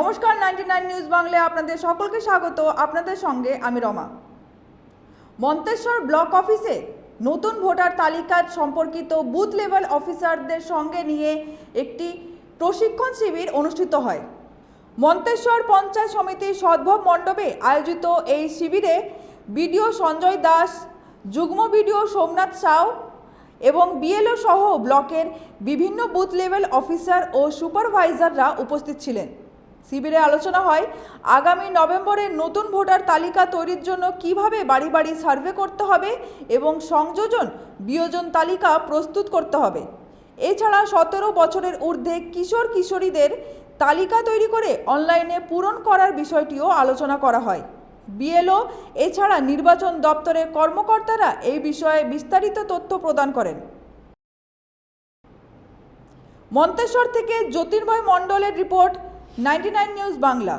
নমস্কার, 99 নিউজ বাংলায় আপনাদের সকলকে স্বাগত। আপনাদের সঙ্গে আমি রমা। মন্তেশ্বর ব্লক অফিসে নতুন ভোটার তালিকা সম্পর্কিত বুথ লেভেল অফিসারদের সঙ্গে নিয়ে একটি প্রশিক্ষণ শিবির অনুষ্ঠিত হয়। মন্তেশ্বর পঞ্চায়েত সমিতির সদ্ভব মণ্ডপে আয়োজিত এই শিবিরে বিডিও সঞ্জয় দাস, যুগ্ম বিডিও সোমনাথ সাউ এবং বিএলও সহ ব্লকের বিভিন্ন বুথ লেভেল অফিসার ও সুপারভাইজাররা উপস্থিত ছিলেন। শিবিরে আলোচনা হয় আগামী নভেম্বরে নতুন ভোটার তালিকা তৈরির জন্য কিভাবে বাড়ি বাড়ি সার্ভে করতে হবে এবং সংযোজন বিয়োজন তালিকা প্রস্তুত করতে হবে। এছাড়া 17 বছরের ঊর্ধ্বে কিশোর কিশোরীদের তালিকা তৈরি করে অনলাইনে পূরণ করার বিষয়টিও আলোচনা করা হয়। বিএলও এছাড়া নির্বাচন দপ্তরের কর্মকর্তারা এই বিষয়ে বিস্তারিত তথ্য প্রদান করেন। মন্তেশ্বর থেকে জ্যোতির্ময় মণ্ডলের রিপোর্ট, 99 নিউজ বাংলা।